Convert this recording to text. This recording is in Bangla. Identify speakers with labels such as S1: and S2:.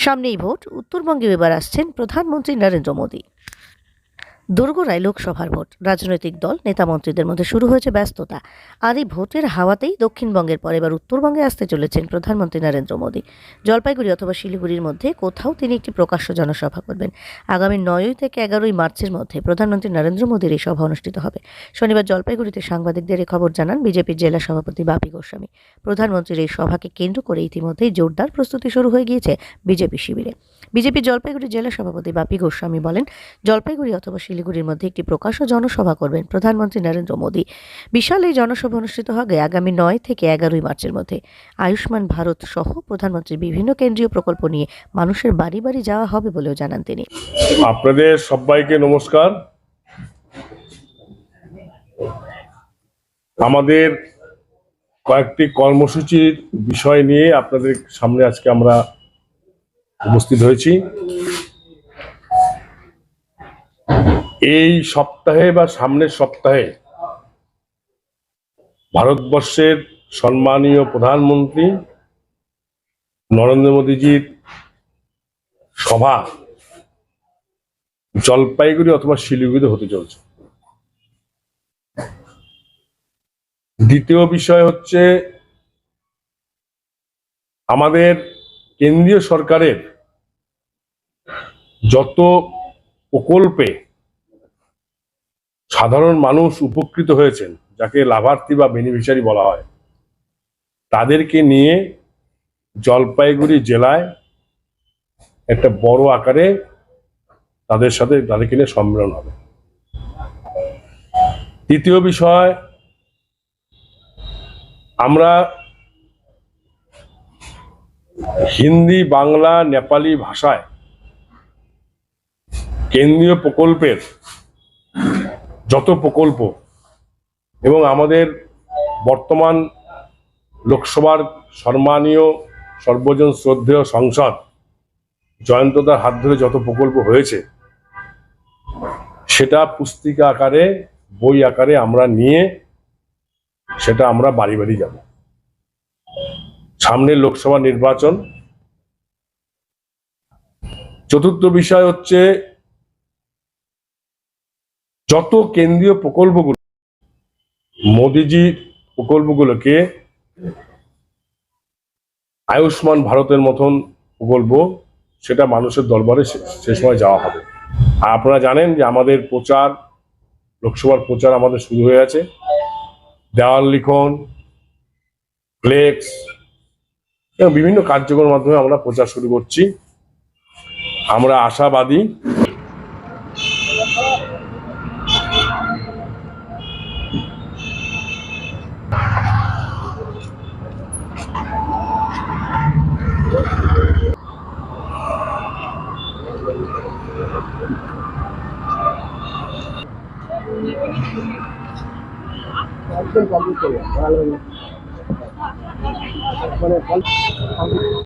S1: সামনেই ভোট, উত্তরবঙ্গে এবার আসছেন প্রধানমন্ত্রী নরেন্দ্র মোদী। দোরগোড়ায় লোকসভার ভোট, রাজনৈতিক দল নেতা মন্ত্রীদের মধ্যে শুরু হয়েছে ব্যস্ততা। আর এই ভোটের হাওয়াতেই দক্ষিণবঙ্গের পর এবার উত্তরবঙ্গে আসতে চলেছেন প্রধানমন্ত্রী নরেন্দ্র মোদী। জলপাইগুড়ি অথবা শিলিগুড়ির মধ্যে কোথাও তিনি একটি প্রকাশ্য জনসভা করবেন। আগামী 9 থেকে 11 মার্চের মধ্যে প্রধানমন্ত্রী নরেন্দ্র মোদীর এই সভা অনুষ্ঠিত হবে। শনিবার জলপাইগুড়িতে সাংবাদিকদের এই খবর জানান বিজেপির জেলা সভাপতি বাপি গোস্বামী। প্রধানমন্ত্রীর এই সভাকে কেন্দ্র করে ইতিমধ্যেই জোরদার প্রস্তুতি শুরু হয়ে গিয়েছে বিজেপি শিবিরে। বিজেপির জলপাইগুড়ি জেলা সভাপতি বাপি গোস্বামী বলেন, জলপাইগুড়ি অথবা শিলিগুড়ির মধ্যে একটি প্রকাশ্য জনসভা করবেন প্রধানমন্ত্রী নরেন্দ্র মোদী। বিশাল এই জনসভা অনুষ্ঠিত হবে আগামী 9 থেকে 11 মার্চের মধ্যে। আয়ুষ্মান ভারত সহ প্রধানমন্ত্রীর বিভিন্ন কেন্দ্রীয় প্রকল্প নিয়ে মানুষের বাড়ি বাড়ি যাওয়া হবে বলেও জানান তিনি।
S2: আপনাদের সবাইকে নমস্কার। আমাদের কয়েকটি কর্মসূচির বিষয় নিয়ে আপনাদের সামনে আজকে আমরা উপস্থিত হয়েছি। এই সপ্তাহে বা সামনের সপ্তাহে ভারতবর্ষের সম্মানীয় প্রধানমন্ত্রী নরেন্দ্র মোদীজির সভা জলপাইগুড়ি অথবা শিলিগুড়িতে হতে চলছে। দ্বিতীয় বিষয় হচ্ছে, আমাদের কেন্দ্রীয় সরকারের যত প্রকল্পে সাধারণ মানুষ উপকৃত হয়েছেন, যাকে লাভার্থী বা বেনিফিশিয়ারি বলা হয়, তাদেরকে নিয়ে জলপাইগুড়ি জেলায় একটা বড় আকারে তাদেরকে নিয়ে সম্মেলন হবে। তৃতীয় বিষয়, আমরা হিন্দি, বাংলা, নেপালি ভাষায় কেন্দ্রীয় প্রকল্পের যত প্রকল্প এবং আমাদের বর্তমান লোকসভার সম্মানীয় সর্বজন শ্রদ্ধেয় সংসদ জয়ন্তদার হাত ধরে যত প্রকল্প হয়েছে, সেটা পুস্তিকা আকারে, বই আকারে আমরা নিয়ে সেটা আমরা বাড়ি বাড়ি যাব। সামনে লোকসভা নির্বাচন। চতুর্থ বিষয় হচ্ছে, যত কেন্দ্রীয় প্রকল্পগুলো, মোদিজির প্রকল্পগুলোকে আয়ুষ্মান ভারতের মতন প্রকল্প, সেটা মানুষের দরবারে সে সময় যাওয়া হবে। আর আপনারা জানেন যে আমাদের প্রচার, লোকসভার প্রচার আমাদের শুরু হয়ে আছে। দেওয়াল লিখন, ফ্লেক্স এবং বিভিন্ন কার্যক্রমের মাধ্যমে আমরা প্রচার শুরু করছি। আমরা আশাবাদী